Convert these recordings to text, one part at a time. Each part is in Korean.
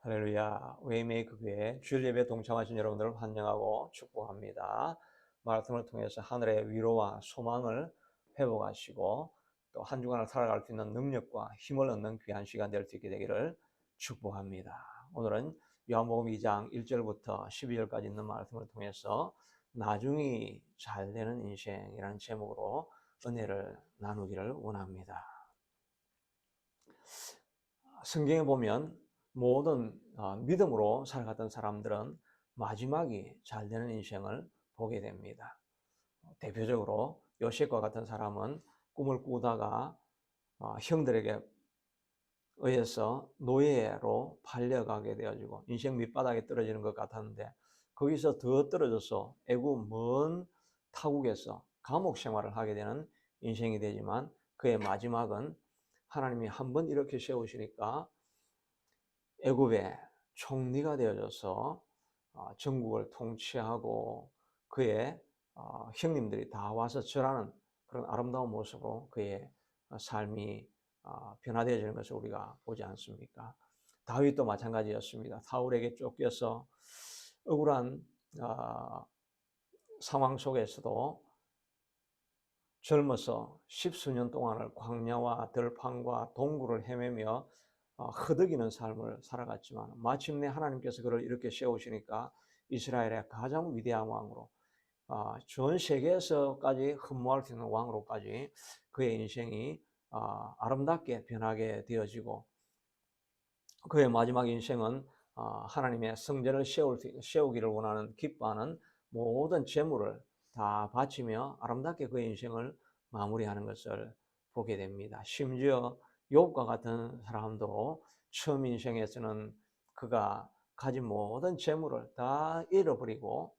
할렐루야. 웨이메이크 교회 주일 예배에 동참하신 여러분들을 환영하고 축복합니다. 마라톤을 통해서 하늘의 위로와 소망을 회복하시고 또 한 주간을 살아갈 수 있는 능력과 힘을 얻는 귀한 시간 될 수 있게 되기를 축복합니다. 오늘은 요한복음 2장 1절부터 12절까지 있는 말씀을 통해서 나중이 잘 되는 인생이라는 제목으로 은혜를 나누기를 원합니다. 성경에 보면 모든 믿음으로 살아갔던 사람들은 마지막이 잘 되는 인생을 보게 됩니다. 대표적으로 요셉과 같은 사람은 꿈을 꾸다가 형들에게 의해서 노예로 팔려가게 되어지고 인생 밑바닥에 떨어지는 것 같았는데 거기서 더 떨어져서 애굽 먼 타국에서 감옥 생활을 하게 되는 인생이 되지만 그의 마지막은 하나님이 한번 이렇게 세우시니까 애굽의 총리가 되어져서 전국을 통치하고 그의 형님들이 다 와서 절하는 그런 아름다운 모습으로 그의 삶이 변화되어지는 것을 우리가 보지 않습니까? 다윗도 마찬가지였습니다. 사울에게 쫓겨서 억울한 상황 속에서도 젊어서 십수년 동안을 광야와 들판과 동굴을 헤매며 허덕이는 삶을 살아갔지만 마침내 하나님께서 그를 이렇게 세우시니까 이스라엘의 가장 위대한 왕으로 전 세계에서까지 흠모할 수 있는 왕으로까지 그의 인생이 아름답게 변하게 되어지고 그의 마지막 인생은 하나님의 성전을 세우기를 원하는 기뻐하는 모든 재물을 다 바치며 아름답게 그의 인생을 마무리하는 것을 보게 됩니다. 심지어 욥과 같은 사람도 처음 인생에서는 그가 가진 모든 재물을 다 잃어버리고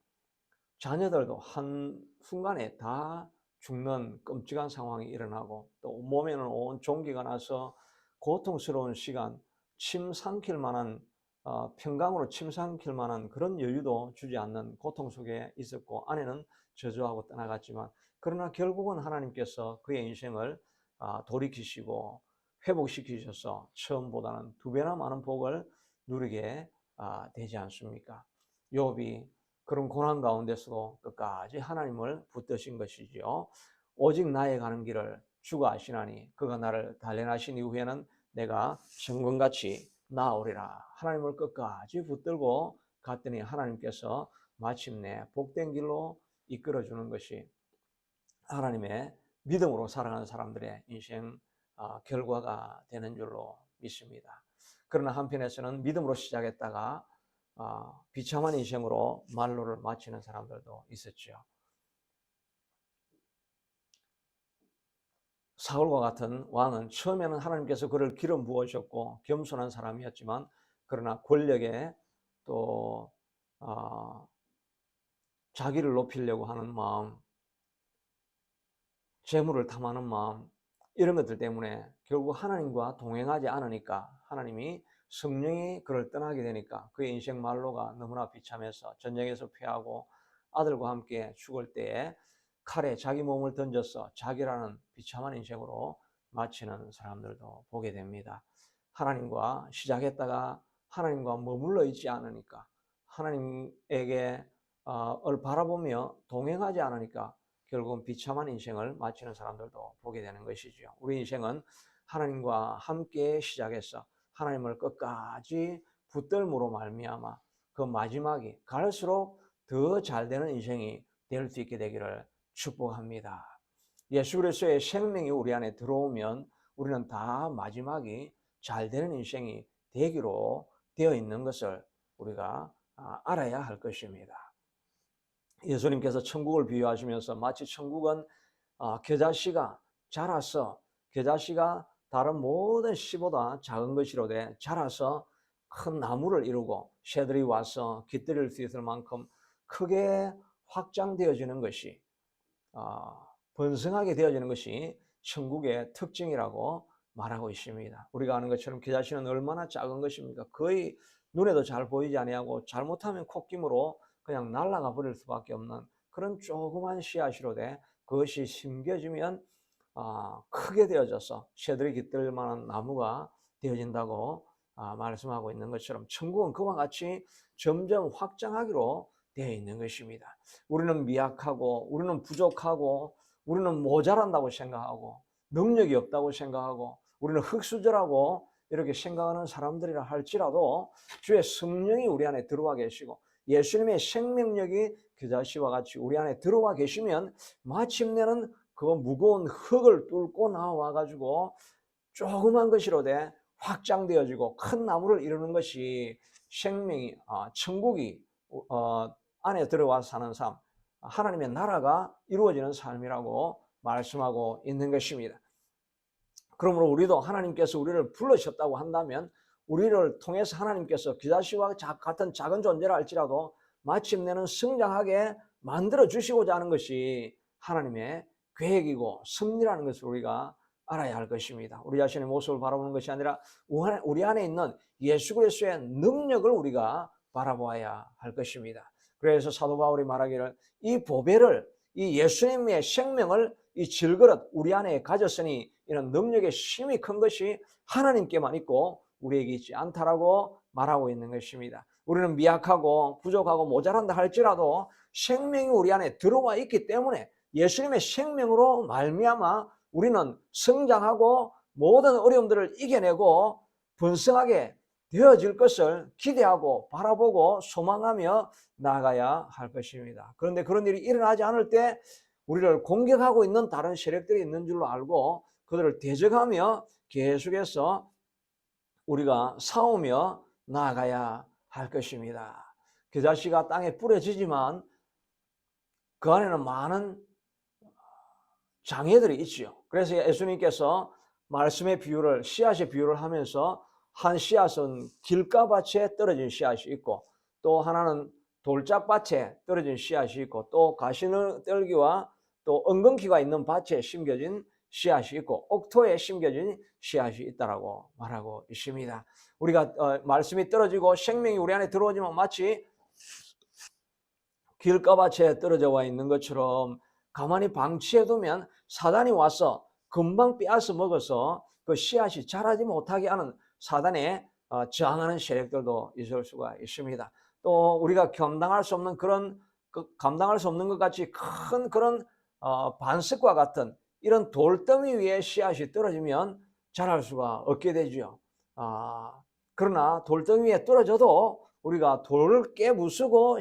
자녀들도 한순간에 다 죽는 끔찍한 상황이 일어나고 또 몸에는 온 종기가 나서 고통스러운 시간, 침 삼킬 만한 평강으로 침 삼킬 만한 그런 여유도 주지 않는 고통 속에 있었고 아내는 저주하고 떠나갔지만 그러나 결국은 하나님께서 그의 인생을 돌이키시고 회복시키셔서 처음보다는 두 배나 많은 복을 누리게 되지 않습니까? 욥이 그런 고난 가운데서도 끝까지 하나님을 붙드신 것이지요. 오직 나의 가는 길을 주가 아시나니 그가 나를 단련하신 이후에는 내가 성금같이 나아오리라. 하나님을 끝까지 붙들고 갔더니 하나님께서 마침내 복된 길로 이끌어주는 것이 하나님의 믿음으로 살아가는 사람들의 인생 결과가 되는 줄로 믿습니다. 그러나 한편에서는 믿음으로 시작했다가 비참한 인생으로 말로를 마치는 사람들도 있었죠. 사울과 같은 왕은 처음에는 하나님께서 그를 기름 부으셨고 겸손한 사람이었지만 그러나 권력에 또 자기를 높이려고 하는 마음, 재물을 탐하는 마음 이런 것들 때문에 결국 하나님과 동행하지 않으니까 하나님이 성령이 그를 떠나게 되니까 그의 인생 말로가 너무나 비참해서 전쟁에서 패하고 아들과 함께 죽을 때에 칼에 자기 몸을 던져서 자기라는 비참한 인생으로 마치는 사람들도 보게 됩니다. 하나님과 시작했다가 하나님과 머물러 있지 않으니까 하나님에게 을 바라보며 동행하지 않으니까 결국은 비참한 인생을 마치는 사람들도 보게 되는 것이죠. 우리 인생은 하나님과 함께 시작해서 하나님을 끝까지 붙들므로 말미암아 그 마지막이 갈수록 더 잘 되는 인생이 될 수 있게 되기를 축복합니다. 예수 그리스도의 생명이 우리 안에 들어오면 우리는 다 마지막이 잘 되는 인생이 되기로 되어 있는 것을 우리가 알아야 할 것입니다. 예수님께서 천국을 비유하시면서 마치 천국은 겨자씨가 자라서 겨자씨가 다른 모든 씨보다 작은 것이로되 자라서 큰 나무를 이루고 새들이 와서 깃들일 수 있을 만큼 크게 확장되어지는 것이 번성하게 되어지는 것이 천국의 특징이라고 말하고 있습니다. 우리가 아는 것처럼 겨자씨는 얼마나 작은 것입니까? 거의 눈에도 잘 보이지 아니하고 잘못하면 콧김으로 그냥 날아가 버릴 수밖에 없는 그런 조그만 씨앗으로 돼 그것이 심겨지면 크게 되어져서 새들이 깃들 만한 나무가 되어진다고 말씀하고 있는 것처럼 천국은 그와 같이 점점 확장하기로 되어 있는 것입니다. 우리는 미약하고 우리는 부족하고 우리는 모자란다고 생각하고 능력이 없다고 생각하고 우리는 흙수저라고 이렇게 생각하는 사람들이라 할지라도 주의 성령이 우리 안에 들어와 계시고 예수님의 생명력이 겨자씨와 같이 우리 안에 들어와 계시면 마침내는 그 무거운 흙을 뚫고 나와 가지고 조그만 것이로되 확장되어지고 큰 나무를 이루는 것이 생명이 천국이 안에 들어와 사는 삶, 하나님의 나라가 이루어지는 삶이라고 말씀하고 있는 것입니다. 그러므로 우리도 하나님께서 우리를 불러셨다고 한다면 우리를 통해서 하나님께서 겨자씨와 같은 작은 존재라 할지라도 마침내는 성장하게 만들어 주시고자 하는 것이 하나님의 계획이고 섭리라는 것을 우리가 알아야 할 것입니다. 우리 자신의 모습을 바라보는 것이 아니라 우리 안에 있는 예수 그리스도의 능력을 우리가 바라보아야 할 것입니다. 그래서 사도 바울이 말하기를 이 보배를, 이 예수님의 생명을 이 질그릇 우리 안에 가졌으니 이런 능력의 힘이 큰 것이 하나님께만 있고 우리에게 있지 않다라고 말하고 있는 것입니다. 우리는 미약하고 부족하고 모자란다 할지라도 생명이 우리 안에 들어와 있기 때문에 예수님의 생명으로 말미암아 우리는 성장하고 모든 어려움들을 이겨내고 번성하게 되어질 것을 기대하고 바라보고 소망하며 나아가야 할 것입니다. 그런데 그런 일이 일어나지 않을 때 우리를 공격하고 있는 다른 세력들이 있는 줄로 알고 그들을 대적하며 계속해서 우리가 싸우며 나아가야 할 것입니다. 겨자씨가 땅에 뿌려지지만 그 안에는 많은 장애들이 있지요. 그래서 예수님께서 말씀의 비유를, 씨앗의 비유를 하면서 한 씨앗은 길가밭에 떨어진 씨앗이 있고 또 하나는 돌짝밭에 떨어진 씨앗이 있고 또 가시떨기와 또 엉겅퀴가 있는 밭에 심겨진 씨앗이 있고 옥토에 심겨진 씨앗이 있다라고 말하고 있습니다. 우리가 말씀이 떨어지고 생명이 우리 안에 들어오지만 마치 길가밭에 떨어져 와 있는 것처럼 가만히 방치해두면 사단이 와서 금방 빼앗아 먹어서 그 씨앗이 자라지 못하게 하는 사단에 저항하는 세력들도 있을 수가 있습니다. 또 우리가 감당할 수 없는 것 같이 큰 그런 반석과 같은 이런 돌덩이 위에 씨앗이 떨어지면 자랄 수가 없게 되죠. 그러나 돌덩이 위에 떨어져도 우리가 돌을 깨부수고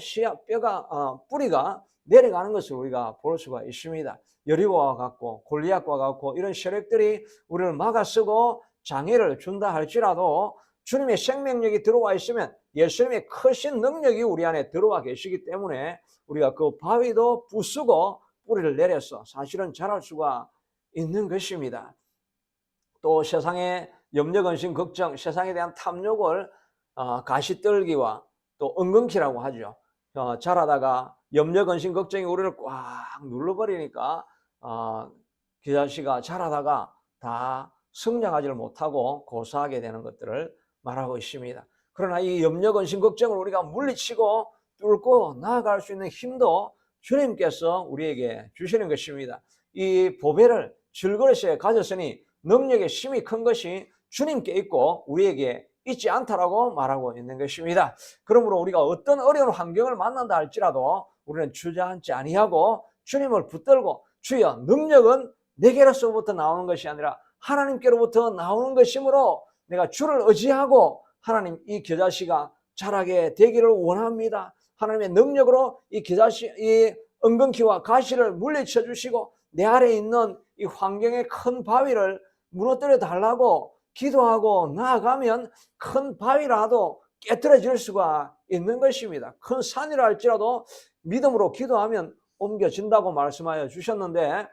뿌리가 내려가는 것을 우리가 볼 수가 있습니다. 여리고와 같고 골리앗과 같고 이런 세력들이 우리를 막아서고 장애를 준다 할지라도 주님의 생명력이 들어와 있으면 예수님의 크신 능력이 우리 안에 들어와 계시기 때문에 우리가 그 바위도 부수고 뿌리를 내려서 사실은 자랄 수가 있는 것입니다. 또 세상의 염려, 근심, 걱정, 세상에 대한 탐욕을 가시떨기와 또 엉겅퀴라고 하죠. 자라다가 염려, 근심, 걱정이 우리를 꽉 눌러버리니까 겨자씨가 자라다가 다 성장하지를 못하고 고사하게 되는 것들을 말하고 있습니다. 그러나 이 염려, 근심, 걱정을 우리가 물리치고 뚫고 나아갈 수 있는 힘도 주님께서 우리에게 주시는 것입니다. 이 보배를 질그릇에 가졌으니 능력의 힘이 큰 것이 주님께 있고 우리에게 있지 않다라고 말하고 있는 것입니다. 그러므로 우리가 어떤 어려운 환경을 만난다 할지라도 우리는 주저앉지 아니하고 주님을 붙들고 주여 능력은 내게로서부터 나오는 것이 아니라 하나님께로부터 나오는 것이므로 내가 주를 의지하고 하나님 이 겨자씨가 자라게 되기를 원합니다. 하나님의 능력으로 이 겨자씨 이 엉겅퀴와 가시를 물리쳐 주시고 내 아래에 있는 이 환경의 큰 바위를 무너뜨려 달라고 기도하고 나아가면 큰 바위라도 깨트려질 수가 있는 것입니다. 큰 산이라 할지라도 믿음으로 기도하면 옮겨진다고 말씀하여 주셨는데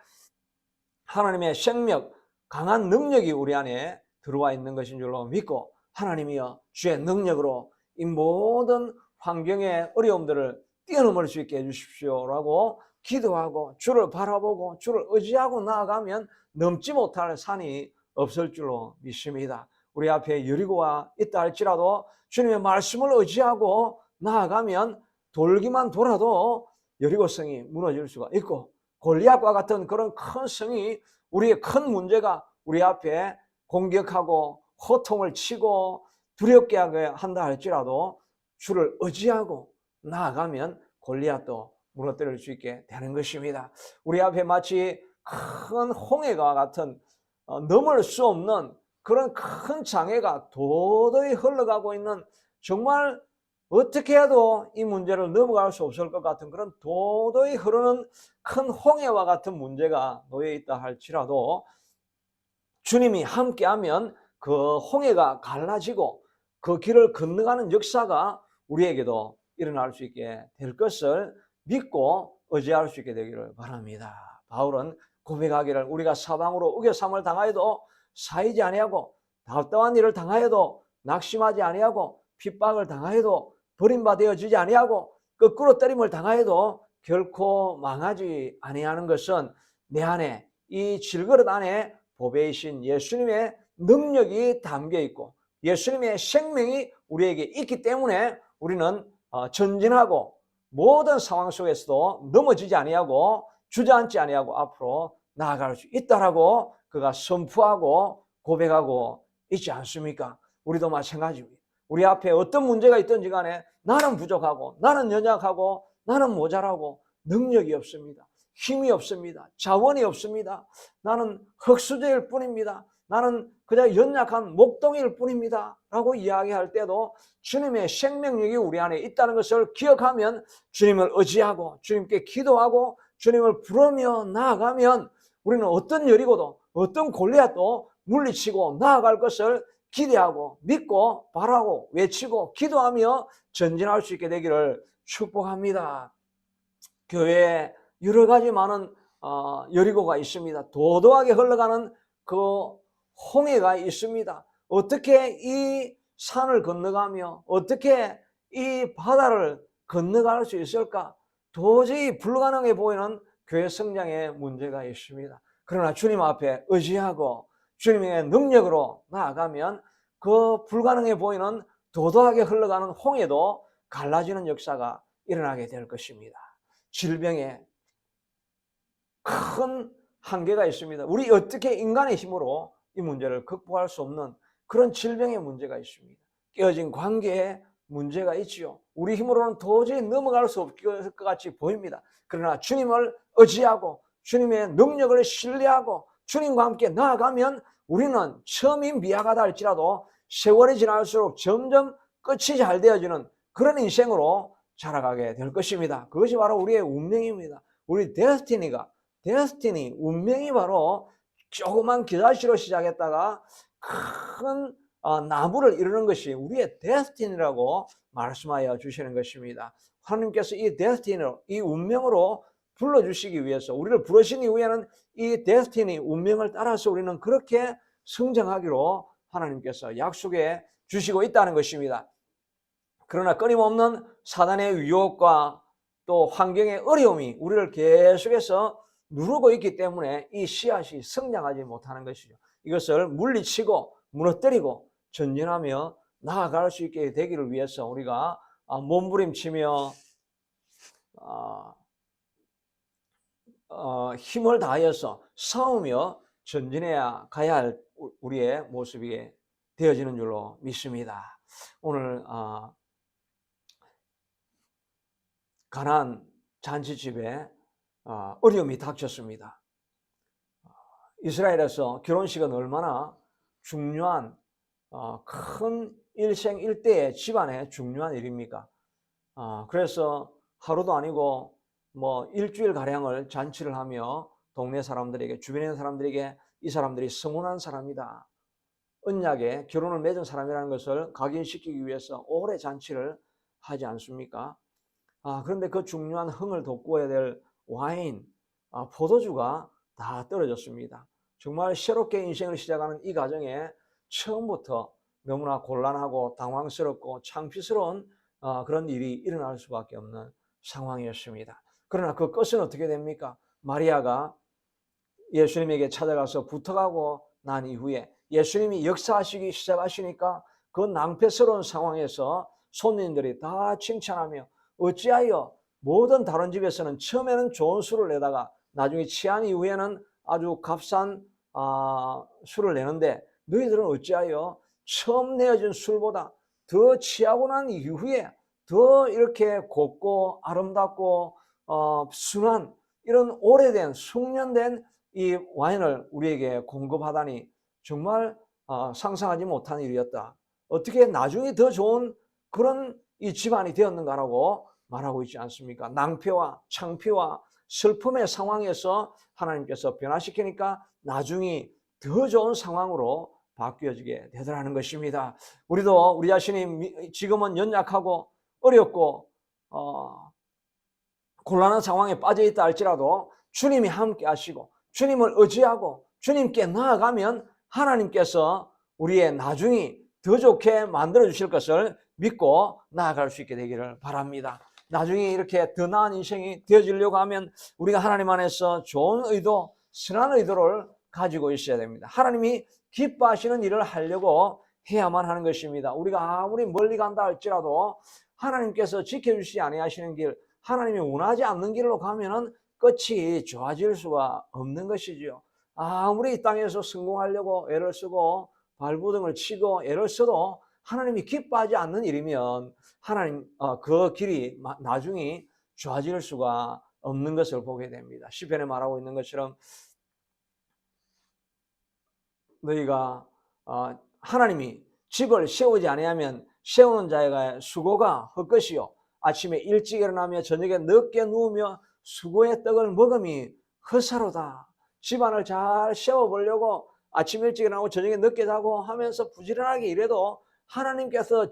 하나님의 생명, 강한 능력이 우리 안에 들어와 있는 것인 줄로 믿고 하나님이여 주의 능력으로 이 모든 환경의 어려움들을 뛰어넘을 수 있게 해주십시오라고 기도하고 주를 바라보고 주를 의지하고 나아가면 넘지 못할 산이 없을 줄로 믿습니다. 우리 앞에 여리고가 있다 할지라도 주님의 말씀을 의지하고 나아가면 돌기만 돌아도 여리고성이 무너질 수가 있고 골리앗과 같은 그런 큰 성이 우리의 큰 문제가 우리 앞에 공격하고 호통을 치고 두렵게 하게 한다 할지라도 주를 의지하고 나아가면 골리앗도 무너뜨릴 수 있게 되는 것입니다. 우리 앞에 마치 큰 홍해가 같은 넘을 수 없는 그런 큰 장애가 도저히 흘러가고 있는, 정말 어떻게 해도 이 문제를 넘어갈 수 없을 것 같은 그런 도저히 흐르는 큰 홍해와 같은 문제가 놓여 있다 할지라도 주님이 함께하면 그 홍해가 갈라지고 그 길을 건너가는 역사가 우리에게도 일어날 수 있게 될 것을 믿고 의지할 수 있게 되기를 바랍니다. 바울은 고백하기를 우리가 사방으로 우겨삼을 당하여도 사이지 아니하고 답답한 일을 당하여도 낙심하지 아니하고 핍박을 당하여도 버림받아지지 아니하고 거꾸로 때림을 당하여도 결코 망하지 아니하는 것은 내 안에 이 질그릇 안에 보배이신 예수님의 능력이 담겨 있고 예수님의 생명이 우리에게 있기 때문에 우리는 전진하고 모든 상황 속에서도 넘어지지 아니하고 주저앉지 아니하고 앞으로 나아갈 수 있다라고 그가 선포하고 고백하고 있지 않습니까? 우리도 마찬가지입니다. 우리 앞에 어떤 문제가 있든지 간에 나는 부족하고 나는 연약하고 나는 모자라고 능력이 없습니다. 힘이 없습니다. 자원이 없습니다. 나는 흙수저일 뿐입니다. 나는 그냥 연약한 목동일 뿐입니다. 라고 이야기할 때도 주님의 생명력이 우리 안에 있다는 것을 기억하면 주님을 의지하고 주님께 기도하고 주님을 부르며 나아가면 우리는 어떤 여리고도 어떤 골리앗도 물리치고 나아갈 것을 기대하고 믿고 바라고 외치고 기도하며 전진할 수 있게 되기를 축복합니다. 교회에 여러 가지 많은 여리고가 있습니다. 도도하게 흘러가는 그 홍해가 있습니다. 어떻게 이 산을 건너가며 어떻게 이 바다를 건너갈 수 있을까? 도저히 불가능해 보이는 교회 성장에 문제가 있습니다. 그러나 주님 앞에 의지하고 주님의 능력으로 나아가면 그 불가능해 보이는 도도하게 흘러가는 홍해도 갈라지는 역사가 일어나게 될 것입니다. 질병에 큰 한계가 있습니다. 우리 어떻게 인간의 힘으로 이 문제를 극복할 수 없는 그런 질병의 문제가 있습니다. 깨어진 관계에 문제가 있지요. 우리 힘으로는 도저히 넘어갈 수 없을 것 같이 보입니다. 그러나 주님을 의지하고 주님의 능력을 신뢰하고 주님과 함께 나아가면 우리는 처음이 미약하다 할지라도 세월이 지날수록 점점 끝이 잘 되어지는 그런 인생으로 자라가게 될 것입니다. 그것이 바로 우리의 운명입니다. 우리 데스티니, 운명이 바로 조그만 기다시로 시작했다가 큰 나무를 이루는 것이 우리의 데스티니라고 말씀하여 주시는 것입니다. 하나님께서 이 데스티니로, 이 운명으로 불러주시기 위해서 우리를 부르신 이후에는 이 데스티니, 운명을 따라서 우리는 그렇게 성장하기로 하나님께서 약속해 주시고 있다는 것입니다. 그러나 끊임없는 사단의 유혹과 또 환경의 어려움이 우리를 계속해서 누르고 있기 때문에 이 씨앗이 성장하지 못하는 것이죠. 이것을 물리치고 무너뜨리고 전진하며 나아갈 수 있게 되기를 위해서 우리가 몸부림치며 힘을 다하여서 싸우며 전진해야 가야 할 우리의 모습이 되어지는 줄로 믿습니다. 오늘 가나안 잔치집에 어려움이 닥쳤습니다. 이스라엘에서 결혼식은 얼마나 중요한 큰 일생일대의 집안의 중요한 일입니까? 그래서 하루도 아니고 뭐 일주일 가량을 잔치를 하며 동네 사람들에게, 주변에 있는 사람들에게 이 사람들이 성혼한 사람이다, 언약에 결혼을 맺은 사람이라는 것을 각인시키기 위해서 오래 잔치를 하지 않습니까? 그런데 그 중요한 흥을 돋구어야 될 와인, 포도주가 다 떨어졌습니다. 정말 새롭게 인생을 시작하는 이 과정에 처음부터 너무나 곤란하고 당황스럽고 창피스러운 그런 일이 일어날 수밖에 없는 상황이었습니다. 그러나 그 끝은 어떻게 됩니까? 마리아가 예수님에게 찾아가서 부탁하고 난 이후에 예수님이 역사하시기 시작하시니까 그 낭패스러운 상황에서 손님들이 다 칭찬하며 어찌하여 모든 다른 집에서는 처음에는 좋은 술을 내다가 나중에 취한 이후에는 아주 값싼 술을 내는데 너희들은 어찌하여 처음 내어진 술보다 더 취하고 난 이후에 더 이렇게 곱고 아름답고 순한 이런 오래된 숙련된 이 와인을 우리에게 공급하다니 정말 상상하지 못한 일이었다. 어떻게 나중에 더 좋은 그런 이 집안이 되었는가라고 말하고 있지 않습니까? 낭패와 창피와 슬픔의 상황에서 하나님께서 변화시키니까 나중에 더 좋은 상황으로 바뀌어지게 되더라는 것입니다. 우리도 우리 자신이 지금은 연약하고 어렵고 곤란한 상황에 빠져 있다 할지라도 주님이 함께 하시고 주님을 의지하고 주님께 나아가면 하나님께서 우리의 나중이 더 좋게 만들어 주실 것을 믿고 나아갈 수 있게 되기를 바랍니다. 나중에 이렇게 더 나은 인생이 되어지려고 하면 우리가 하나님 안에서 좋은 의도, 선한 의도를 가지고 있어야 됩니다. 하나님이 기뻐하시는 일을 하려고 해야만 하는 것입니다. 우리가 아무리 멀리 간다 할지라도 하나님께서 지켜주시지 아니하시는 길, 하나님이 원하지 않는 길로 가면은 끝이 좋아질 수가 없는 것이지요. 아무리 이 땅에서 성공하려고 애를 쓰고 발부등을 치고 애를 써도 하나님이 기뻐하지 않는 일이면 하나님 그 길이 나중에 좋아질 수가 없는 것을 보게 됩니다. 시편에 말하고 있는 것처럼 너희가 하나님이 집을 세우지 아니하면 세우는 자의 수고가 헛것이요 아침에 일찍 일어나며 저녁에 늦게 누우며 수고의 떡을 먹음이 헛사로다. 집안을 잘 세워보려고 아침 일찍 일어나고 저녁에 늦게 자고 하면서 부지런하게 일해도 하나님께서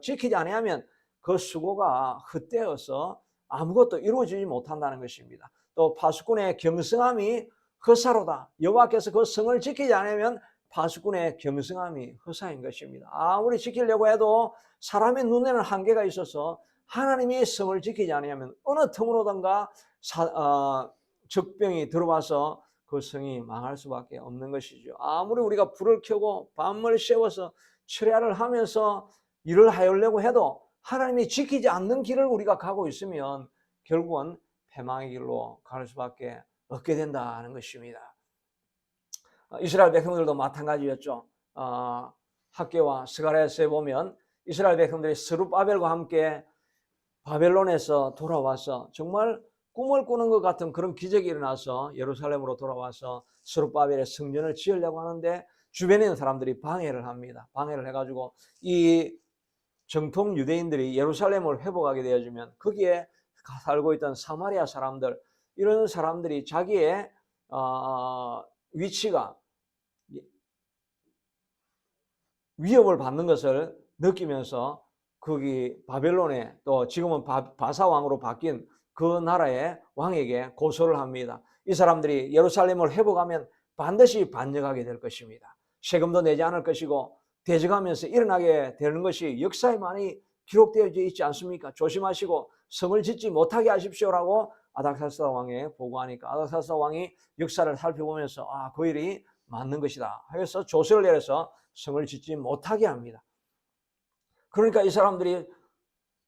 지키지 아니하면 그 수고가 헛되어서 아무것도 이루어지지 못한다는 것입니다. 또 파수꾼의 경성함이 헛사로다. 여호와께서 그 성을 지키지 않으면 파수꾼의 경성함이 헛사인 것입니다. 아무리 지키려고 해도 사람의 눈에는 한계가 있어서 하나님이 성을 지키지 않으면 어느 틈으로든가 적병이 들어와서 그 성이 망할 수밖에 없는 것이죠. 아무리 우리가 불을 켜고 밤을 새워서 철야를 하면서 일을 하려고 해도 하나님이 지키지 않는 길을 우리가 가고 있으면 결국은 패망의 길로 갈 수밖에 얻게 된다는 것입니다. 이스라엘 백성들도 마찬가지였죠. 학개와 스가랴서에 보면 이스라엘 백성들이 스룹바벨과 함께 바벨론에서 돌아와서 정말 꿈을 꾸는 것 같은 그런 기적이 일어나서 예루살렘으로 돌아와서 스룹바벨의 성전을 지으려고 하는데 주변에 있는 사람들이 방해를 합니다. 방해를 해가지고 이 정통 유대인들이 예루살렘을 회복하게 되어지면 거기에 살고 있던 사마리아 사람들, 이런 사람들이 자기의 위치가 위협을 받는 것을 느끼면서 거기 바벨론에 또 지금은 바사 왕으로 바뀐 그 나라의 왕에게 고소를 합니다. 이 사람들이 예루살렘을 회복하면 반드시 반역하게 될 것입니다. 세금도 내지 않을 것이고 대적하면서 일어나게 되는 것이 역사에 많이 기록되어 있지 않습니까? 조심하시고 성을 짓지 못하게 하십시오라고 아닥사스다 왕에 보고하니까 아닥사스다 왕이 역사를 살펴보면서 그 일이 맞는 것이다 해서 조서를 내려서 성을 짓지 못하게 합니다. 그러니까 이 사람들이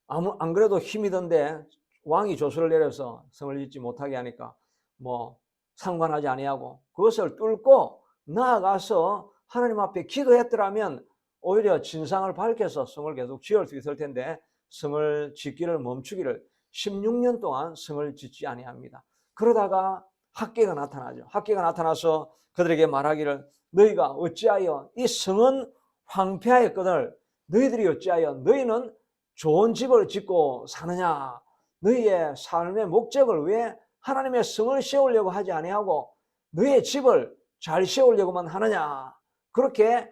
안 그래도 힘이 든데 왕이 조서를 내려서 성을 짓지 못하게 하니까 뭐 상관하지 아니하고 그것을 뚫고 나아가서 하나님 앞에 기도했더라면 오히려 진상을 밝혀서 성을 계속 지을 수 있을 텐데 성을 짓기를 멈추기를 16년 동안 성을 짓지 아니합니다. 그러다가 학개가 나타나죠. 학개가 나타나서 그들에게 말하기를 너희가 어찌하여 이 성은 황폐하였거늘 너희들이 어찌하여 너희는 좋은 집을 짓고 사느냐. 너희의 삶의 목적을 왜 하나님의 성을 세우려고 하지 아니하고 너희의 집을 잘 세우려고만 하느냐. 그렇게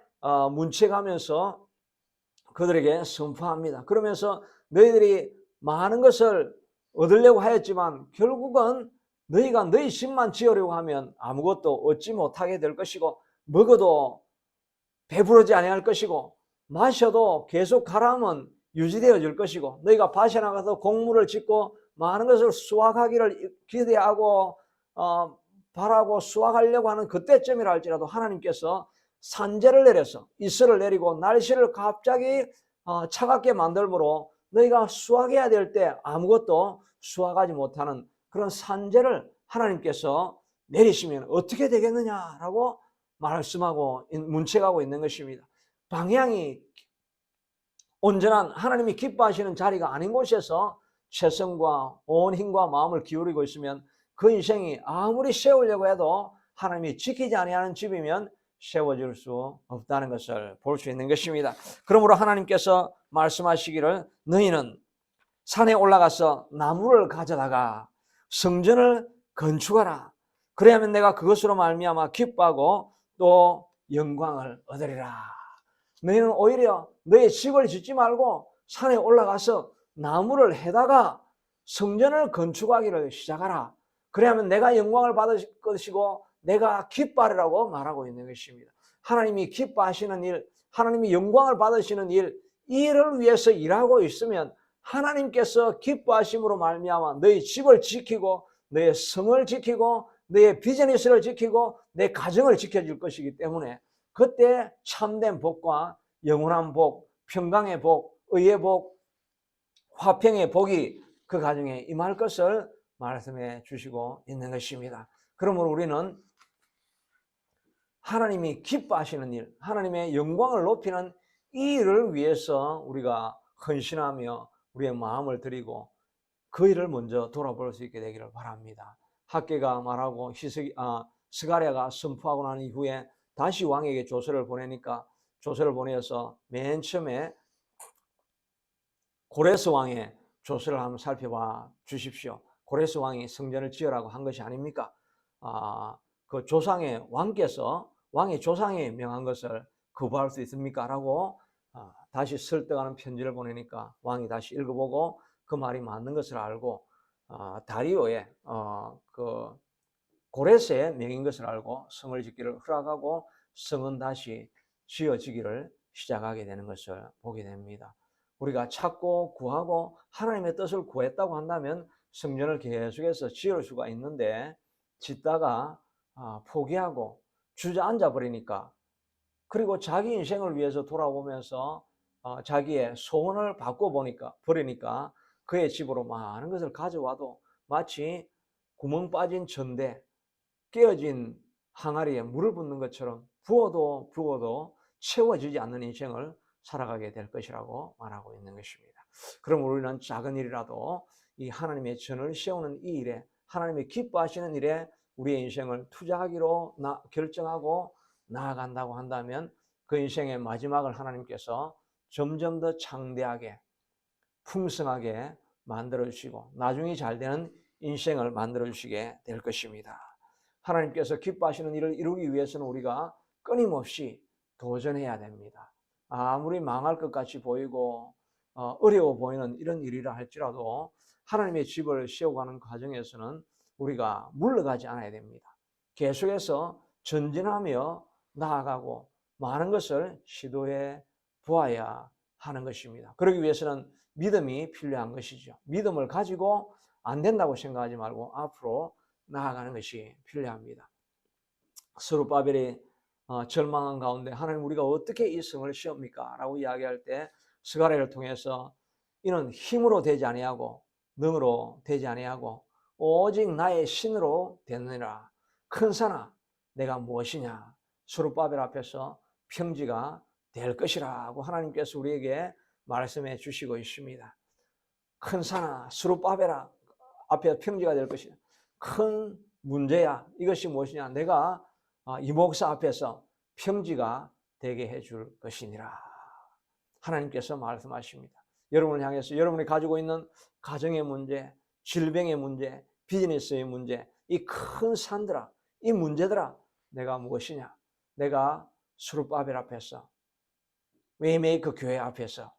문책하면서 그들에게 선포합니다. 그러면서 너희들이 많은 것을 얻으려고 하였지만 결국은 너희가 너희 집만 지으려고 하면 아무것도 얻지 못하게 될 것이고 먹어도 배부르지 아니할 것이고 마셔도 계속 가라앉으면 유지되어질 것이고 너희가 밭에 나가서 곡물을 짓고 많은 것을 수확하기를 기대하고 바라고 수확하려고 하는 그때쯤이라 할지라도 하나님께서 산재를 내려서 이슬을 내리고 날씨를 갑자기 차갑게 만들므로 너희가 수확해야 될 때 아무것도 수확하지 못하는 그런 산재를 하나님께서 내리시면 어떻게 되겠느냐라고 말씀하고 문책하고 있는 것입니다. 방향이 온전한 하나님이 기뻐하시는 자리가 아닌 곳에서 최선과 온 힘과 마음을 기울이고 있으면 그 인생이 아무리 세우려고 해도 하나님이 지키지 아니하는 집이면 세워질 수 없다는 것을 볼 수 있는 것입니다. 그러므로 하나님께서 말씀하시기를 너희는 산에 올라가서 나무를 가져다가 성전을 건축하라. 그래야만 내가 그것으로 말미암아 기뻐하고 또 영광을 얻으리라. 너희는 오히려 너의 집을 짓지 말고 산에 올라가서 나무를 해다가 성전을 건축하기를 시작하라. 그래야만 내가 영광을 받을 것이고 내가 기뻐하리라고 말하고 있는 것입니다. 하나님이 기뻐하시는 일, 하나님이 영광을 받으시는 일, 이 일을 위해서 일하고 있으면 하나님께서 기뻐하심으로 말미암아 너희 집을 지키고 너의 성을 지키고 너의 비즈니스를 지키고 내 가정을 지켜줄 것이기 때문에 그때 참된 복과 영원한 복, 평강의 복, 의의 복, 화평의 복이 그 가정에 임할 것을 말씀해 주시고 있는 것입니다. 그러므로 우리는 하나님이 기뻐하시는 일, 하나님의 영광을 높이는 이 일을 위해서 우리가 헌신하며 우리의 마음을 드리고 그 일을 먼저 돌아볼 수 있게 되기를 바랍니다. 학개가 말하고 스가랴가 선포하고 난 이후에 다시 왕에게 조서를 보내니까 조서를 보내서 맨 처음에 고레스 왕의 조서를 한번 살펴봐 주십시오. 고레스 왕이 성전을 지으라고 한 것이 아닙니까? 그 조상의 왕께서 왕의 조상이 명한 것을 거부할 수 있습니까? 라고 다시 설득하는 편지를 보내니까 왕이 다시 읽어보고 그 말이 맞는 것을 알고 다리오의 그 고레스의 명인 것을 알고 성을 짓기를 허락하고 성은 다시 지어지기를 시작하게 되는 것을 보게 됩니다. 우리가 찾고 구하고 하나님의 뜻을 구했다고 한다면 성전을 계속해서 지을 수가 있는데 짓다가 포기하고 주저앉아 버리니까 그리고 자기 인생을 위해서 돌아보면서 자기의 소원을 바꿔보니까 버리니까 그의 집으로 많은 것을 가져와도 마치 구멍 빠진 전대 깨어진 항아리에 물을 붓는 것처럼 부어도 부어도 채워지지 않는 인생을 살아가게 될 것이라고 말하고 있는 것입니다. 그럼 우리는 작은 일이라도 이 하나님의 전을 세우는 이 일에 하나님이 기뻐하시는 일에 우리의 인생을 투자하기로 결정하고 나아간다고 한다면 그 인생의 마지막을 하나님께서 점점 더 창대하게 풍성하게 만들어주시고 나중에 잘 되는 인생을 만들어주시게 될 것입니다. 하나님께서 기뻐하시는 일을 이루기 위해서는 우리가 끊임없이 도전해야 됩니다. 아무리 망할 것 같이 보이고 어려워 보이는 이런 일이라 할지라도 하나님의 집을 세워가는 과정에서는 우리가 물러가지 않아야 됩니다. 계속해서 전진하며 나아가고 많은 것을 시도해 보아야 하는 것입니다. 그러기 위해서는 믿음이 필요한 것이죠. 믿음을 가지고 안 된다고 생각하지 말고 앞으로 나아가는 것이 필요합니다. 스룹바벨이 절망한 가운데 하나님 우리가 어떻게 이 성을 세웁니까? 라고 이야기할 때 스가랴를 통해서 이는 힘으로 되지 아니하고 능으로 되지 아니하고 오직 나의 신으로 되느니라. 큰 산아 내가 무엇이냐? 스룹바벨 앞에서 평지가 될 것이라고 하나님께서 우리에게 말씀해 주시고 있습니다. 큰 산아 스룹바벨아 앞에 평지가 될 것이다. 큰 문제야. 이것이 무엇이냐? 내가 이 목사 앞에서 평지가 되게 해줄 것이니라. 하나님께서 말씀하십니다. 여러분을 향해서 여러분이 가지고 있는 가정의 문제, 질병의 문제, 비즈니스의 문제, 이 큰 산들아, 이 문제들아, 내가 무엇이냐? 내가 스룹바벨 앞에서, 웨이메이커 교회 앞에서,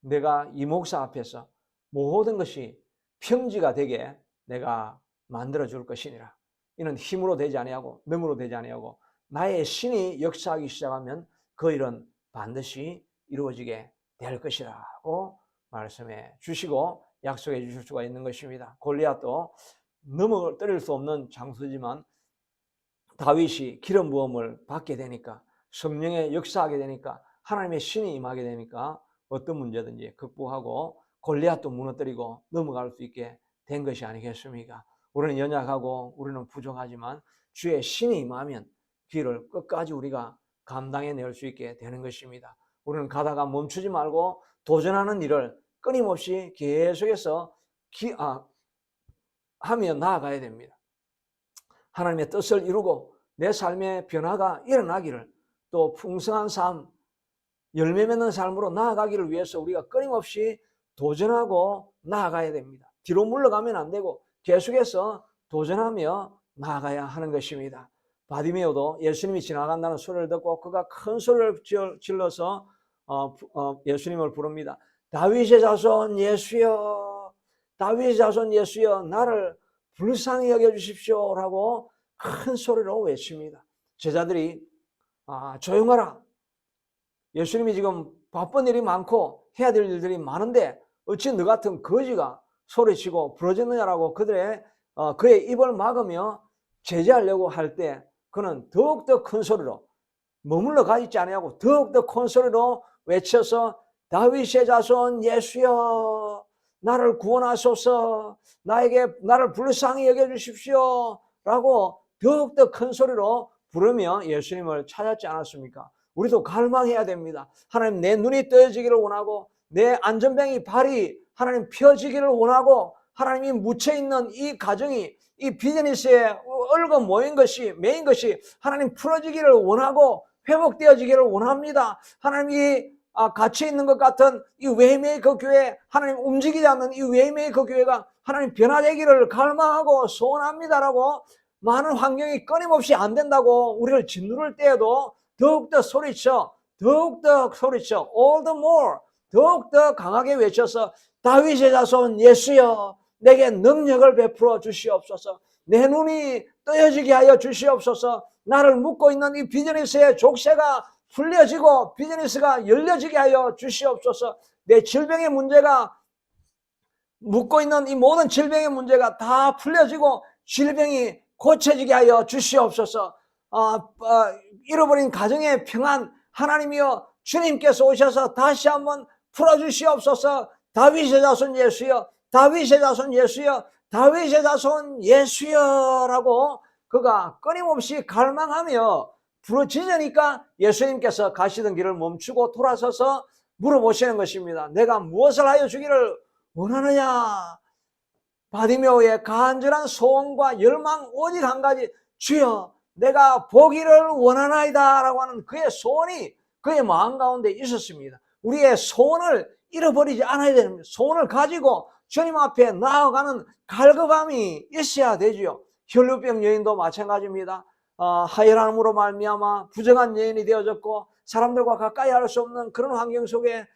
내가 이 목사 앞에서 모든 것이 평지가 되게 내가 만들어 줄 것이니라. 이는 힘으로 되지 아니하고 능으로 되지 아니하고 나의 신이 역사하기 시작하면 그 일은 반드시 이루어지게 될 것이라고 말씀해 주시고 약속해 주실 수가 있는 것입니다. 골리앗도 넘어뜨릴 수 없는 장수지만 다윗이 기름 부음을 받게 되니까 성령의 역사하게 되니까 하나님의 신이 임하게 되니까 어떤 문제든지 극복하고 골리앗도 무너뜨리고 넘어갈 수 있게 된 것이 아니겠습니까? 우리는 연약하고 우리는 부족하지만 주의 신이 임하면 길을 끝까지 우리가 감당해낼 수 있게 되는 것입니다. 우리는 가다가 멈추지 말고 도전하는 일을 끊임없이 계속해서 하며 나아가야 됩니다. 하나님의 뜻을 이루고 내 삶의 변화가 일어나기를, 또 풍성한 삶, 열매 맺는 삶으로 나아가기를 위해서 우리가 끊임없이 도전하고 나아가야 됩니다. 뒤로 물러가면 안 되고 계속해서 도전하며 나아가야 하는 것입니다. 바디메오도 예수님이 지나간다는 소리를 듣고 그가 큰 소리를 질러서 예수님을 부릅니다. 다윗의 자손 예수여, 다윗의 자손 예수여, 나를 불쌍히 여겨주십시오 라고 큰 소리로 외칩니다. 제자들이 조용하라, 예수님이 지금 바쁜 일이 많고 해야 될 일들이 많은데 어찌 너 같은 거지가 소리치고 부러졌느냐라고 그의 입을 막으며 제재하려고 할 때 그는 더욱더 큰 소리로 머물러 가 있지 아니하고 더욱더 큰 소리로 외쳐서 다윗의 자손 예수여, 나를 구원하소서, 나를 불쌍히 여겨주십시오 라고 더욱더 큰 소리로 부르며 예수님을 찾았지 않았습니까? 우리도 갈망해야 됩니다. 하나님, 내 눈이 떠지기를 원하고 내 안전병이 발이 하나님 펴지기를 원하고, 하나님이 묻혀있는 이 가정이, 이 비즈니스에 얼거 메인 것이 하나님 풀어지기를 원하고 회복되어지기를 원합니다. 하나님이 갇혀 있는 것 같은 이 웨이메이커 교회, 하나님 움직이지 않는 이 웨이메이커 교회가 하나님 변화되기를 갈망하고 소원합니다라고, 많은 환경이 끊임없이 안 된다고 우리를 짓누를 때에도 더욱더 소리쳐 all the more, 더욱더 강하게 외쳐서 다윗의 자손 예수여, 내게 능력을 베풀어 주시옵소서, 내 눈이 떠여지게 하여 주시옵소서, 나를 묶고 있는 이 비즈니스의 족쇄가 풀려지고 비즈니스가 열려지게 하여 주시옵소서, 내 질병의 문제가, 묶고 있는 이 모든 질병의 문제가 다 풀려지고 질병이 고쳐지게 하여 주시옵소서. 잃어버린 가정의 평안, 하나님이여 주님께서 오셔서 다시 한번 풀어주시옵소서. 다윗의 자손 예수여, 다윗의 자손 예수여, 다윗의 자손 예수여 라고 그가 끊임없이 갈망하며 부르짖으니까 예수님께서 가시던 길을 멈추고 돌아서서 물어보시는 것입니다. 내가 무엇을 하여 주기를 원하느냐? 바디메오의 간절한 소원과 열망 오직 한 가지, 주여 내가 보기를 원하나이다 라고 하는 그의 소원이 그의 마음 가운데 있었습니다. 우리의 소원을 잃어버리지 않아야 됩니다. 소원을 가지고 주님 앞에 나아가는 갈급함이 있어야 되지요. 혈루병 여인도 마찬가지입니다. 하혈암으로 말미암아 부정한 여인이 되어졌고 사람들과 가까이 할 수 없는 그런 환경 속에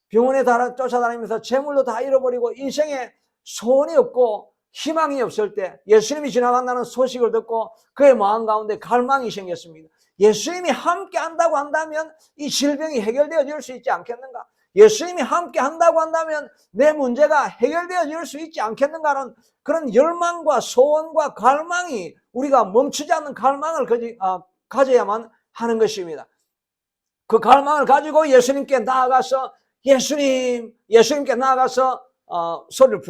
병원에 쫓아다니면서 재물도 다 잃어버리고 인생에 소원이 없고 희망이 없을 때 예수님이 지나간다는 소식을 듣고 그의 마음 가운데 갈망이 생겼습니다. 예수님이 함께 한다고 한다면 이 질병이 해결되어질 수 있지 않겠는가? 예수님이 함께 한다고 한다면 내 문제가 해결되어질 수 있지 않겠는가는 그런 열망과 소원과 갈망이, 우리가 멈추지 않는 갈망을 가져야만 하는 것입니다. 그 갈망을 가지고 예수님께 나아가서 예수님께 나아가서 소리를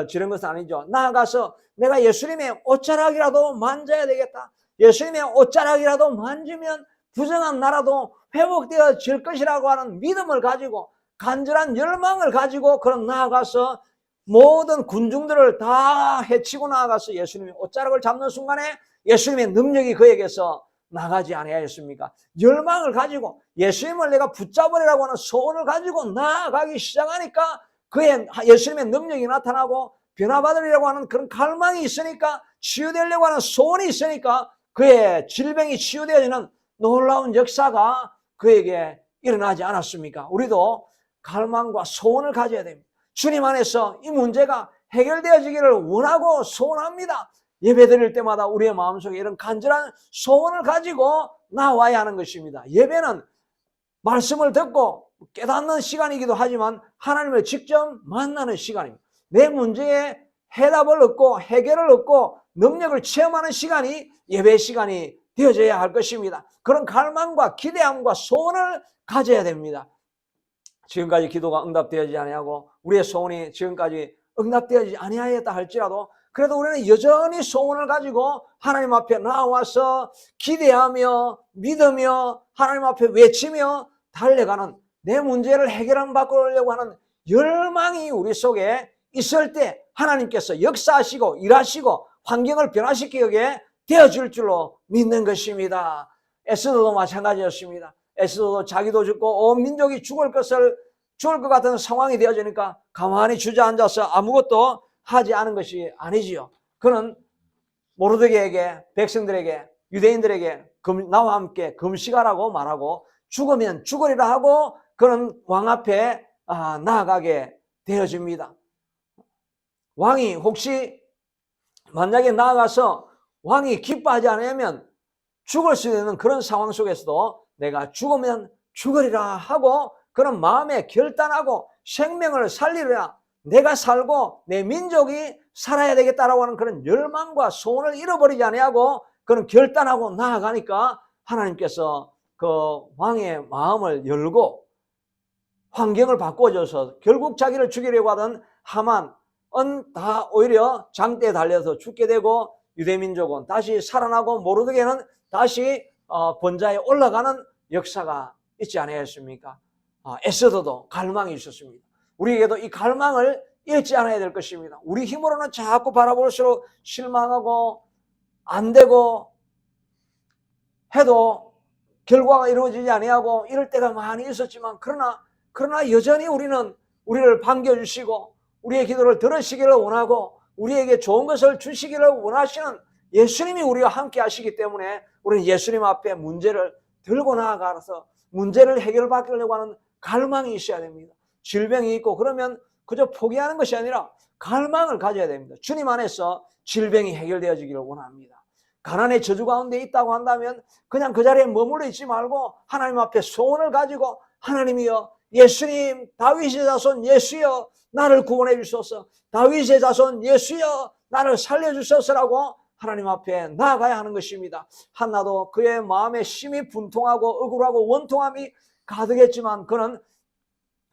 지른 것은 아니죠. 나아가서 내가 예수님의 옷자락이라도 만져야 되겠다. 예수님의 옷자락이라도 만지면 부정한 나라도 회복되어질 것이라고 하는 믿음을 가지고, 간절한 열망을 가지고 그런 나아가서 모든 군중들을 다 해치고 나아가서 예수님의 옷자락을 잡는 순간에 예수님의 능력이 그에게서 나가지 아니하였습니까? 열망을 가지고 예수님을 내가 붙잡으리라고 하는 소원을 가지고 나아가기 시작하니까 그의 예수님의 능력이 나타나고 변화받으려고 하는 그런 갈망이 있으니까, 치유되려고 하는 소원이 있으니까 그의 질병이 치유되어지는 놀라운 역사가 그에게 일어나지 않았습니까? 우리도 갈망과 소원을 가져야 됩니다. 주님 안에서 이 문제가 해결되어지기를 원하고 소원합니다. 예배 드릴 때마다 우리의 마음속에 이런 간절한 소원을 가지고 나와야 하는 것입니다. 예배는 말씀을 듣고 깨닫는 시간이기도 하지만 하나님을 직접 만나는 시간입니다. 내 문제에 해답을 얻고 해결을 얻고 능력을 체험하는 시간이 예배 시간이 되어져야 할 것입니다. 그런 갈망과 기대함과 소원을 가져야 됩니다. 지금까지 기도가 응답되어지지 아니하고 우리의 소원이 지금까지 응답되어지지 아니하였다 할지라도 그래도 우리는 여전히 소원을 가지고 하나님 앞에 나와서 기대하며 믿으며 하나님 앞에 외치며 달려가는, 내 문제를 해결받으려고 하는 열망이 우리 속에 있을 때 하나님께서 역사하시고 일하시고 환경을 변화시키게 되어줄 줄로 믿는 것입니다. 에스더도 마찬가지였습니다. 에스더도 자기도 죽고 온 민족이 죽을 것 같은 상황이 되어지니까 가만히 주저앉아서 아무것도 하지 않은 것이 아니지요. 그는 모르드게에게, 백성들에게, 유대인들에게 나와 함께 금식하라고 말하고 죽으면 죽으리라 하고 그는 왕 앞에 나아가게 되어집니다. 왕이 혹시 만약에 나아가서 왕이 기뻐하지 않으면 죽을 수 있는 그런 상황 속에서도 내가 죽으면 죽으리라 하고 그런 마음에 결단하고 생명을 살리리라, 내가 살고 내 민족이 살아야 되겠다라고 하는 그런 열망과 소원을 잃어버리지 아니하고 그런 결단하고 나아가니까 하나님께서 그 왕의 마음을 열고 환경을 바꿔줘서 결국 자기를 죽이려고 하던 하만은 다 오히려 장대에 달려서 죽게 되고 유대민족은 다시 살아나고 모르드게는 다시 번자에 올라가는 역사가 있지 않았습니까? 에스더도 갈망이 있었습니다. 우리에게도 이 갈망을 잃지 않아야 될 것입니다. 우리 힘으로는 자꾸 바라볼수록 실망하고 안 되고 해도 결과가 이루어지지 아니하고 이럴 때가 많이 있었지만 그러나 여전히 우리는 우리를 반겨주시고 우리의 기도를 들으시기를 원하고 우리에게 좋은 것을 주시기를 원하시는 예수님이 우리와 함께 하시기 때문에 우리는 예수님 앞에 문제를 들고 나아가서 문제를 해결받으려고 하는 갈망이 있어야 됩니다. 질병이 있고 그러면 그저 포기하는 것이 아니라 갈망을 가져야 됩니다. 주님 안에서 질병이 해결되어지기를 원합니다. 가난의 저주 가운데 있다고 한다면 그냥 그 자리에 머물러 있지 말고 하나님 앞에 소원을 가지고 하나님이여, 예수님, 다윗의 자손 예수여 나를 구원해 주소서, 다윗의 자손 예수여 나를 살려 주소서라고 하나님 앞에 나아가야 하는 것입니다. 한나도 그의 마음에 심히 분통하고 억울하고 원통함이 가득했지만 그는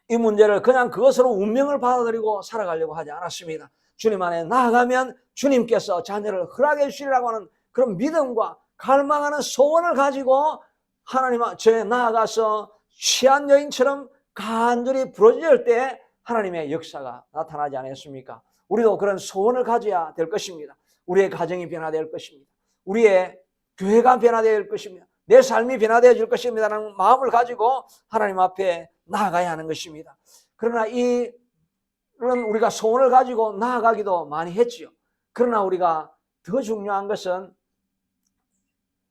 이 문제를 그냥 그것으로 운명을 받아들이고 살아가려고 하지 않았습니다. 주님 안에 나아가면 주님께서 자녀를 허락해 주시리라고 하는 그런 믿음과 갈망하는 소원을 가지고 하나님 앞에 나아가서 취한 여인처럼 간절히 부르짖을 때 하나님의 역사가 나타나지 않았습니까? 우리도 그런 소원을 가져야 될 것입니다. 우리의 가정이 변화될 것입니다. 우리의 교회가 변화될 것입니다. 내 삶이 변화되어질 것입니다라는 마음을 가지고 하나님 앞에 나아가야 하는 것입니다. 그러나 이런 우리가 소원을 가지고 나아가기도 많이 했지요. 그러나 우리가 더 중요한 것은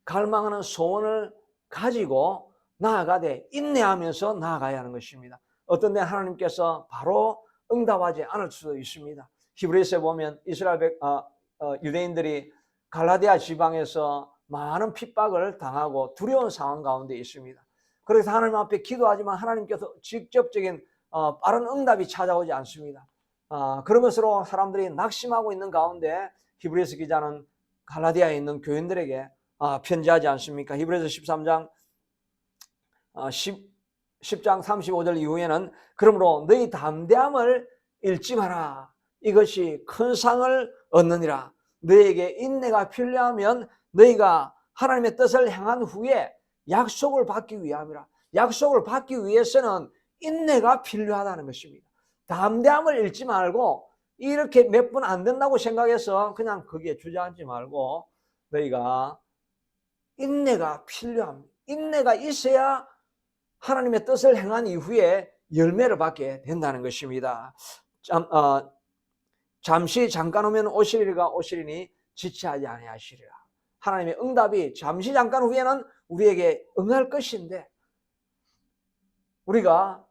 갈망하는 소원을 가지고 나아가되 인내하면서 나아가야 하는 것입니다. 어떤 때 하나님께서 바로 응답하지 않을 수도 있습니다. 히브리서에 보면 유대인들이 갈라디아 지방에서 많은 핍박을 당하고 두려운 상황 가운데 있습니다. 그래서 하나님 앞에 기도하지만 하나님께서 직접적인 빠른 응답이 찾아오지 않습니다. 그런 것으로 사람들이 낙심하고 있는 가운데 히브리서 기자는 갈라디아에 있는 교인들에게 편지하지 않습니까? 히브리서 13장 10장 35절 이후에는 그러므로 너희 담대함을 잃지 마라. 이것이 큰 상을 얻느니라. 너희에게 인내가 필요하면 너희가 하나님의 뜻을 행한 후에 약속을 받기 위함이라. 약속을 받기 위해서는 인내가 필요하다는 것입니다. 담대함을 잃지 말고 이렇게 몇 분 안 된다고 생각해서 그냥 거기에 주저앉지 말고 너희가 인내가 필요합니다. 인내가 있어야 하나님의 뜻을 행한 이후에 열매를 받게 된다는 것입니다. 잠시 잠깐 오면 오시리가 오시리니 지체하지 아니하시리라. 하나님의 응답이 잠시 잠깐 후에는 우리에게 응할 것인데 우리가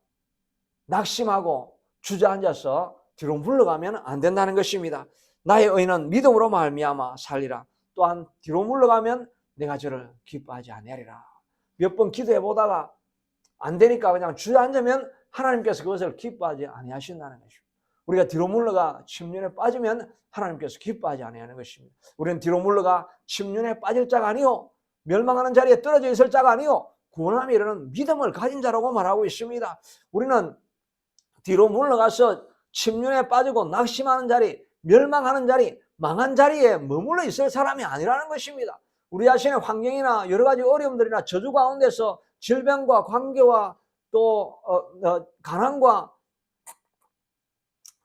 낙심하고 주저앉아서 뒤로 물러가면 안 된다는 것입니다. 나의 의인은 믿음으로 말미암아 살리라. 또한 뒤로 물러가면 내가 저를 기뻐하지 아니하리라. 몇 번 기도해 보다가 안 되니까 그냥 주저앉으면 하나님께서 그것을 기뻐하지 아니하신다는 것입니다. 우리가 뒤로 물러가 침륜에 빠지면 하나님께서 기뻐하지 아니하는 것입니다. 우리는 뒤로 물러가 침륜에 빠질 자가 아니요 멸망하는 자리에 떨어져 있을 자가 아니요 구원함에 이르는 믿음을 가진 자라고 말하고 있습니다. 우리는 뒤로 물러가서 침륜에 빠지고 낙심하는 자리, 멸망하는 자리, 망한 자리에 머물러 있을 사람이 아니라는 것입니다. 우리 자신의 환경이나 여러 가지 어려움들이나 저주 가운데서 질병과 관계와 또 가난과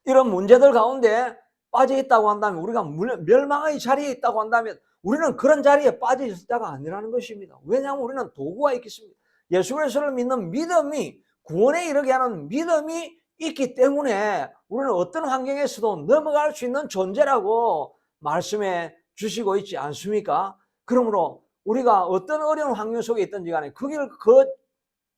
이런 문제들 가운데 빠져 있다고 한다면, 우리가 멸망의 자리에 있다고 한다면 우리는 그런 자리에 빠져 있을 때가 아니라는 것입니다. 왜냐하면 우리는 도구가 있겠습니다. 예수 그리스도를 믿는 믿음이, 구원에 이르게 하는 믿음이 있기 때문에 우리는 어떤 환경에서도 넘어갈 수 있는 존재라고 말씀해 주시고 있지 않습니까? 그러므로 우리가 어떤 어려운 환경 속에 있든지 간에 그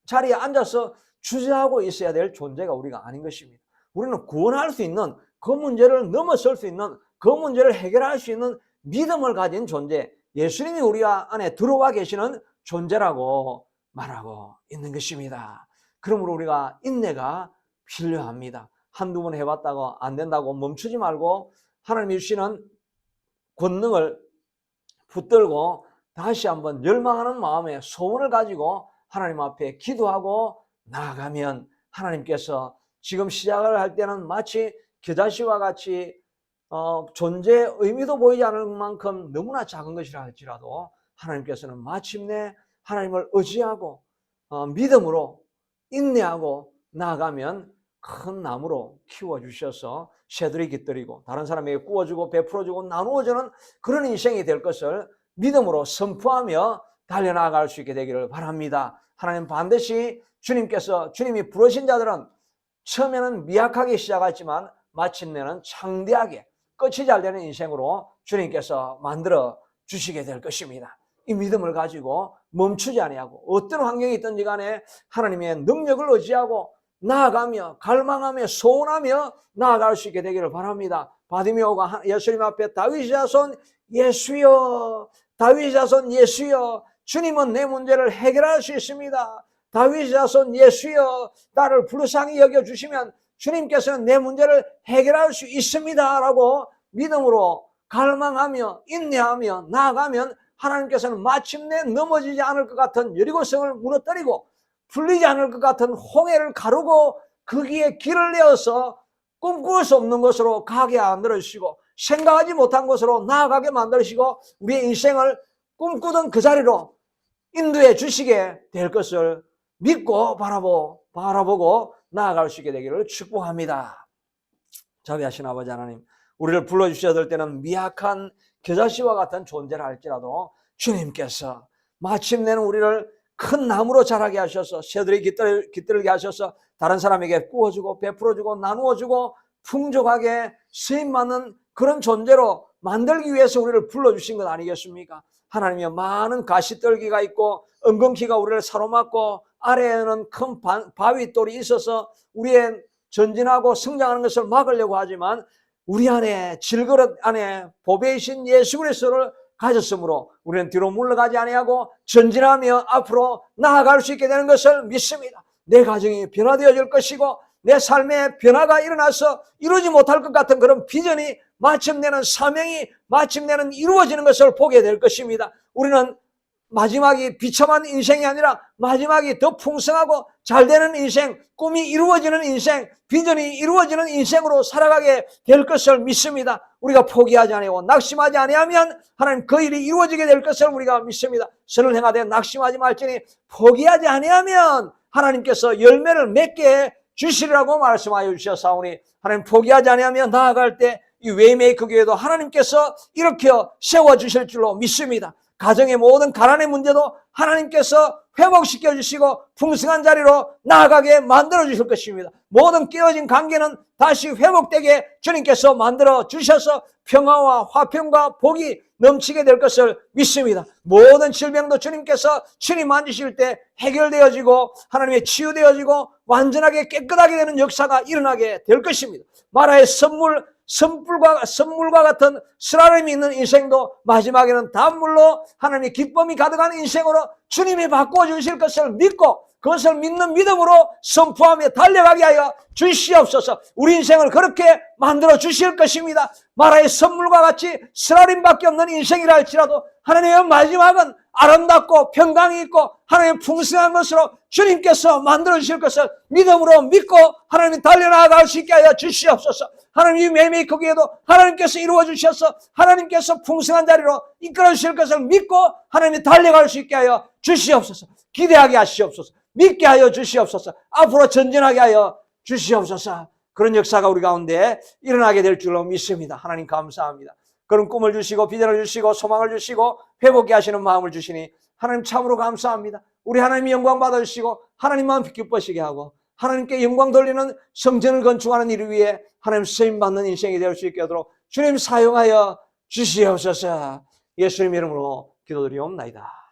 자리에 앉아서 주저하고 있어야 될 존재가 우리가 아닌 것입니다. 우리는 구원할 수 있는, 그 문제를 넘어설 수 있는, 그 문제를 해결할 수 있는 믿음을 가진 존재, 예수님이 우리 안에 들어와 계시는 존재라고 말하고 있는 것입니다. 그러므로 우리가 인내가 필요합니다. 한두 번 해봤다고 안 된다고 멈추지 말고 하나님이 주시는 권능을 붙들고 다시 한번 열망하는 마음에 소원을 가지고 하나님 앞에 기도하고 나아가면 하나님께서 지금 시작을 할 때는 마치 겨자씨와 같이 존재의 의미도 보이지 않을 만큼 너무나 작은 것이라 할지라도 하나님께서는 마침내 하나님을 의지하고 믿음으로 인내하고 나아가면 큰 나무로 키워주셔서 새들이 깃들이고 다른 사람에게 구워주고 베풀어주고 나누어주는 그런 인생이 될 것을 믿음으로 선포하며 달려나갈 수 있게 되기를 바랍니다. 하나님 반드시 주님이 부르신 자들은 처음에는 미약하게 시작했지만 마침내는 창대하게 끝이 잘 되는 인생으로 주님께서 만들어 주시게 될 것입니다. 이 믿음을 가지고 멈추지 아니하고 어떤 환경이 있든지 간에 하나님의 능력을 의지하고 나아가며 갈망하며 소원하며 나아갈 수 있게 되기를 바랍니다. 바디메오가 예수님 앞에 다윗의 자손 예수여, 다윗의 자손 예수여, 주님은 내 문제를 해결할 수 있습니다. 다윗의 자손 예수여, 나를 불쌍히 여겨주시면 주님께서는 내 문제를 해결할 수 있습니다 라고 믿음으로 갈망하며 인내하며 나아가면 하나님께서는 마침내 넘어지지 않을 것 같은 여리고성을 무너뜨리고 풀리지 않을 것 같은 홍해를 가르고 거기에 길을 내어서 꿈꿀 수 없는 곳으로 가게 만들어주시고 생각하지 못한 곳으로 나아가게 만들어주시고 우리의 인생을 꿈꾸던 그 자리로 인도해 주시게 될 것을 믿고 바라보고 나아갈 수 있게 되기를 축복합니다. 자비하신 아버지 하나님, 우리를 불러주셔야 될 때는 미약한 겨자씨와 같은 존재라 할지라도 주님께서 마침내는 우리를 큰 나무로 자라게 하셔서 새들이 깃들게 하셔서 다른 사람에게 구워주고 베풀어주고 나누어주고 풍족하게 쓰임받는 그런 존재로 만들기 위해서 우리를 불러주신 것 아니겠습니까? 하나님의 많은 가시떨기가 있고 엉겅퀴가 우리를 사로막고 아래에는 큰 바위돌이 있어서 우리의 전진하고 성장하는 것을 막으려고 하지만 우리 안에 질그릇 안에 보배이신 예수 그리스도를 가졌으므로 우리는 뒤로 물러가지 아니하고 전진하며 앞으로 나아갈 수 있게 되는 것을 믿습니다. 내 가정이 변화되어질 것이고 내 삶에 변화가 일어나서 이루지 못할 것 같은 그런 비전이 마침내는 사명이 마침내는 이루어지는 것을 보게 될 것입니다. 우리는 마지막이 비참한 인생이 아니라 마지막이 더 풍성하고 잘 되는 인생, 꿈이 이루어지는 인생, 비전이 이루어지는 인생으로 살아가게 될 것을 믿습니다. 우리가 포기하지 아니하고 낙심하지 아니하면 하나님 그 일이 이루어지게 될 것을 우리가 믿습니다. 선을 행하되 낙심하지 말지니 포기하지 아니하면 하나님께서 열매를 맺게 주시리라고 말씀하여 주셨사오니 하나님 포기하지 아니하면 나아갈 때 이 웨이메이커 교회도 하나님께서 이렇게 세워주실 줄로 믿습니다. 가정의 모든 가난의 문제도 하나님께서 회복시켜 주시고 풍성한 자리로 나아가게 만들어 주실 것입니다. 모든 깨어진 관계는 다시 회복되게 주님께서 만들어 주셔서 평화와 화평과 복이 넘치게 될 것을 믿습니다. 모든 질병도 주님께서 친히 만지실 때 해결되어지고 하나님의 치유되어지고 완전하게 깨끗하게 되는 역사가 일어나게 될 것입니다. 마라의 선물과 같은 쓰라림이 있는 인생도 마지막에는 단물로 하나님의 기쁨이 가득한 인생으로 주님이 바꿔주실 것을 믿고 그것을 믿는 믿음으로 선포하며 달려가게 하여 주시옵소서. 우리 인생을 그렇게 만들어 주실 것입니다. 마라의 선물과 같이 쓰라림밖에 없는 인생이라 할지라도 하나님의 마지막은 아름답고 평강이 있고 하나님 풍성한 것으로 주님께서 만들어 주실 것을 믿음으로 믿고 하나님이 달려나갈 수 있게 하여 주시옵소서. 하나님 이 매매 거기에도 하나님께서 이루어 주셔서 하나님께서 풍성한 자리로 이끌어 주실 것을 믿고 하나님이 달려갈 수 있게 하여 주시옵소서. 기대하게 하시옵소서. 믿게 하여 주시옵소서. 앞으로 전진하게 하여 주시옵소서. 그런 역사가 우리 가운데 일어나게 될 줄로 믿습니다. 하나님 감사합니다. 그런 꿈을 주시고 비전을 주시고 소망을 주시고 회복케 하시는 마음을 주시니 하나님 참으로 감사합니다. 우리 하나님이 영광 받아주시고 하나님만 기뻐하시게 하고 하나님께 영광 돌리는 성전을 건축하는 일 위에 하나님 쓰임받는 인생이 될 수 있게 하도록 주님 사용하여 주시옵소서. 예수님 이름으로 기도드리옵나이다.